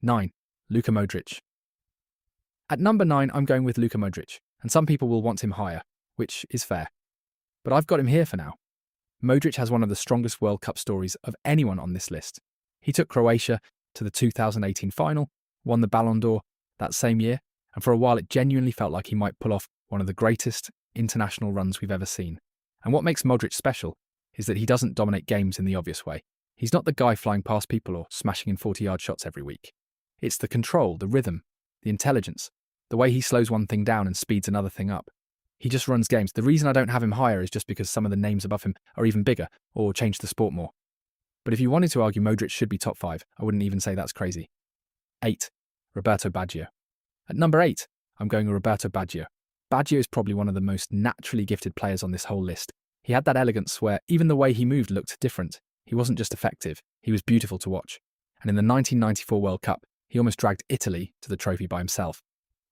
9. Luka Modric. At number 9, I'm going with Luka Modric, and some people will want him higher, which is fair. But I've got him here for now. Modric has one of the strongest World Cup stories of anyone on this list. He took Croatia to the 2018 final, won the Ballon d'Or that same year, and for a while it genuinely felt like he might pull off one of the greatest international runs we've ever seen. And what makes Modric special is that he doesn't dominate games in the obvious way. He's not the guy flying past people or smashing in 40-yard shots every week. It's the control, the rhythm, the intelligence, the way he slows one thing down and speeds another thing up. He just runs games. The reason I don't have him higher is just because some of the names above him are even bigger or change the sport more. But if you wanted to argue Modric should be top 5, I wouldn't even say that's crazy. 8. Roberto Baggio. At number 8, I'm going with Roberto Baggio. Baggio is probably one of the most naturally gifted players on this whole list. He had that elegance where even the way he moved looked different. He wasn't just effective, he was beautiful to watch. And in the 1994 World Cup, he almost dragged Italy to the trophy by himself.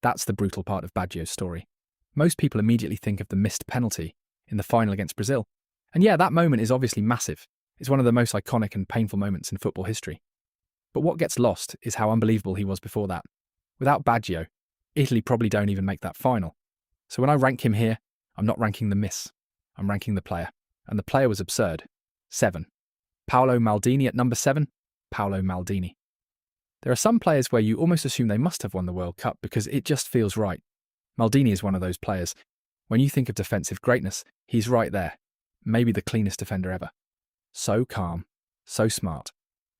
That's the brutal part of Baggio's story. Most people immediately think of the missed penalty in the final against Brazil. And yeah, that moment is obviously massive. It's one of the most iconic and painful moments in football history. But what gets lost is how unbelievable he was before that. Without Baggio, Italy probably don't even make that final. So when I rank him here, I'm not ranking the miss. I'm ranking the player. And the player was absurd. 7. Paolo Maldini at number 7. Paolo Maldini. There are some players where you almost assume they must have won the World Cup because it just feels right. Maldini is one of those players. When you think of defensive greatness, he's right there. Maybe the cleanest defender ever. So calm, so smart,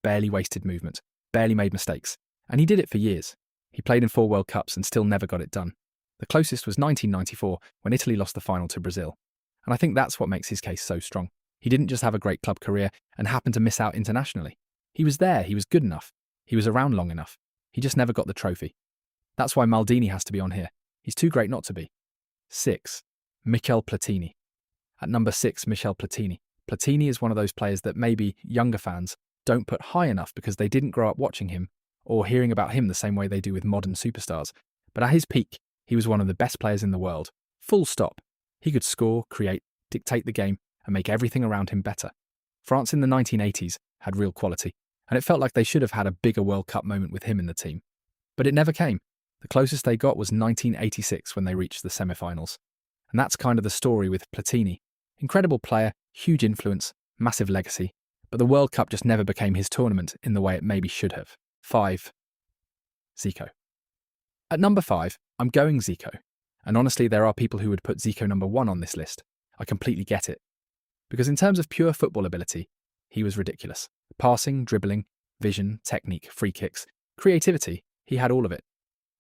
barely wasted movement, barely made mistakes. And he did it for years. He played in 4 World Cups and still never got it done. The closest was 1994 when Italy lost the final to Brazil. And I think that's what makes his case so strong. He didn't just have a great club career and happen to miss out internationally. He was there, he was good enough, he was around long enough. He just never got the trophy. That's why Maldini has to be on here. He's too great not to be. 6. Michel Platini. At number 6, Michel Platini. Platini is one of those players that maybe younger fans don't put high enough because they didn't grow up watching him or hearing about him the same way they do with modern superstars. But at his peak, he was one of the best players in the world. Full stop. He could score, create, dictate the game, and make everything around him better. France in the 1980s had real quality, and it felt like they should have had a bigger World Cup moment with him in the team. But it never came. The closest they got was 1986 when they reached the semi-finals. And that's kind of the story with Platini. Incredible player, huge influence, massive legacy, but the World Cup just never became his tournament in the way it maybe should have. 5. Zico. At number 5, I'm going Zico. And honestly, there are people who would put Zico number 1 on this list. I completely get it. Because in terms of pure football ability, he was ridiculous. Passing, dribbling, vision, technique, free kicks, creativity, he had all of it.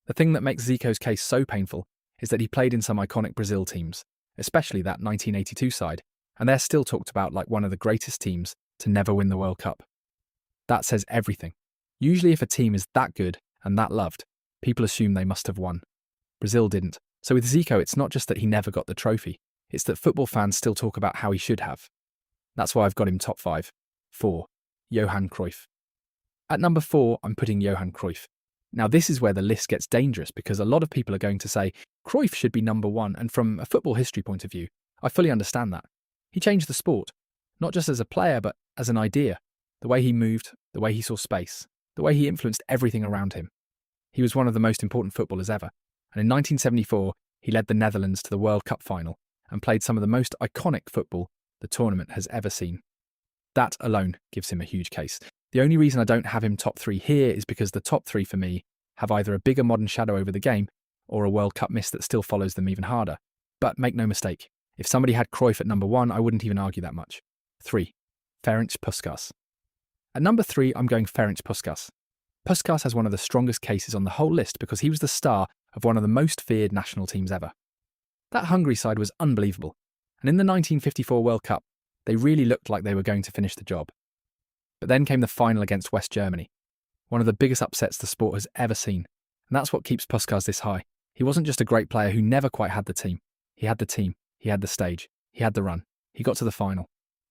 The thing that makes Zico's case so painful is that he played in some iconic Brazil teams, especially that 1982 side, and they're still talked about like one of the greatest teams to never win the World Cup. That says everything. Usually if a team is that good and that loved, people assume they must have won. Brazil didn't. So with Zico, it's not just that he never got the trophy, it's that football fans still talk about how he should have. That's why I've got him top 5. 4. Johan Cruyff. At number 4, I'm putting Johan Cruyff. Now this is where the list gets dangerous because a lot of people are going to say Cruyff should be number 1, and from a football history point of view, I fully understand that. He changed the sport, not just as a player but as an idea. The way he moved, the way he saw space, the way he influenced everything around him. He was one of the most important footballers ever, and in 1974 he led the Netherlands to the World Cup final and played some of the most iconic football the tournament has ever seen. That alone gives him a huge case. The only reason I don't have him top 3 here is because the top 3 for me have either a bigger modern shadow over the game or a World Cup miss that still follows them even harder. But make no mistake, if somebody had Cruyff at number 1, I wouldn't even argue that much. 3. Ferenc Puskás. At number 3, I'm going Ferenc Puskás. Puskás has one of the strongest cases on the whole list because he was the star of one of the most feared national teams ever. That Hungary side was unbelievable, and in the 1954 World Cup, they really looked like they were going to finish the job. But then came the final against West Germany, one of the biggest upsets the sport has ever seen, and that's what keeps Puskás this high. He wasn't just a great player who never quite had the team. He had the team, he had the stage, he had the run, he got to the final.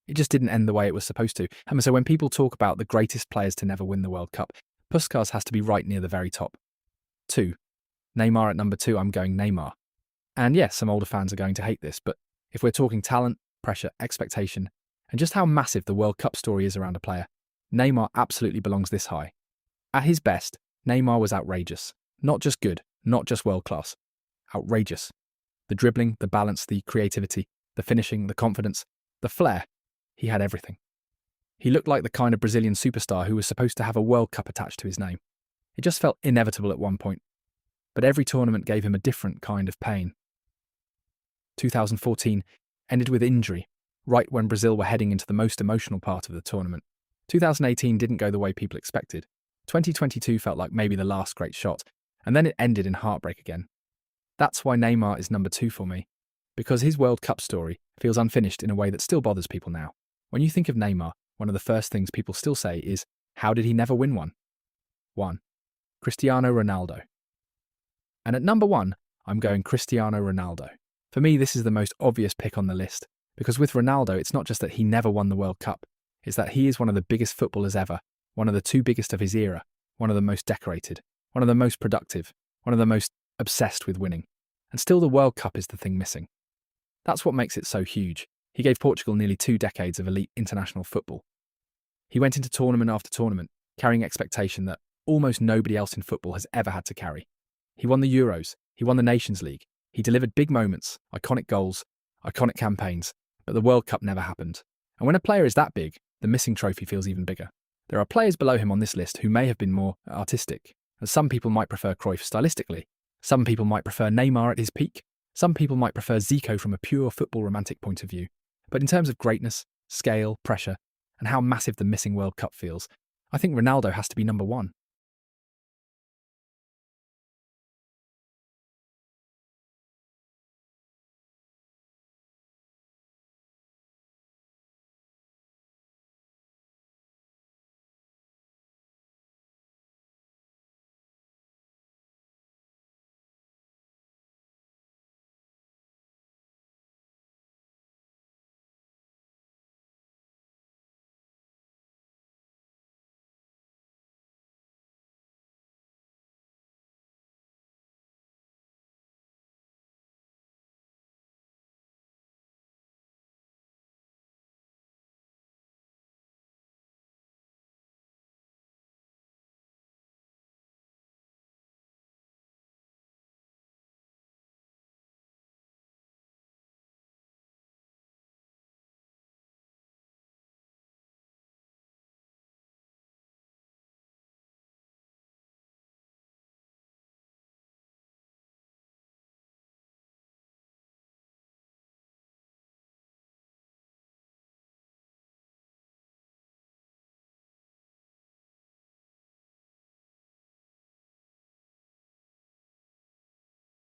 It just didn't end the way it was supposed to. And so when people talk about the greatest players to never win the World Cup, Puskás has to be right near the very top. 2. Neymar at number 2, I'm going Neymar. And yes, some older fans are going to hate this, but if we're talking talent, pressure, expectation, and just how massive the World Cup story is around a player, Neymar absolutely belongs this high. At his best, Neymar was outrageous. Not just good, not just world-class. Outrageous. The dribbling, the balance, the creativity, the finishing, the confidence, the flair. He had everything. He looked like the kind of Brazilian superstar who was supposed to have a World Cup attached to his name. It just felt inevitable at one point. But every tournament gave him a different kind of pain. 2014 ended with injury, right when Brazil were heading into the most emotional part of the tournament. 2018 didn't go the way people expected. 2022 felt like maybe the last great shot, and then it ended in heartbreak again. That's why Neymar is number 2 for me, because his World Cup story feels unfinished in a way that still bothers people now. When you think of Neymar, one of the first things people still say is, how did he never win one? 1. Cristiano Ronaldo. And at number 1, I'm going Cristiano Ronaldo. For me, this is the most obvious pick on the list, because with Ronaldo, it's not just that he never won the World Cup, it's that he is one of the biggest footballers ever, one of the 2 biggest of his era, one of the most decorated, one of the most productive, one of the most obsessed with winning. And still the World Cup is the thing missing. That's what makes it so huge. He gave Portugal nearly 2 decades of elite international football. He went into tournament after tournament, carrying expectation that almost nobody else in football has ever had to carry. He won the Euros, he won the Nations League, he delivered big moments, iconic goals, iconic campaigns, but the World Cup never happened. And when a player is that big, the missing trophy feels even bigger. There are players below him on this list who may have been more artistic, as some people might prefer Cruyff stylistically, some people might prefer Neymar at his peak, some people might prefer Zico from a pure football romantic point of view. But in terms of greatness, scale, pressure, and how massive the missing World Cup feels, I think Ronaldo has to be number 1.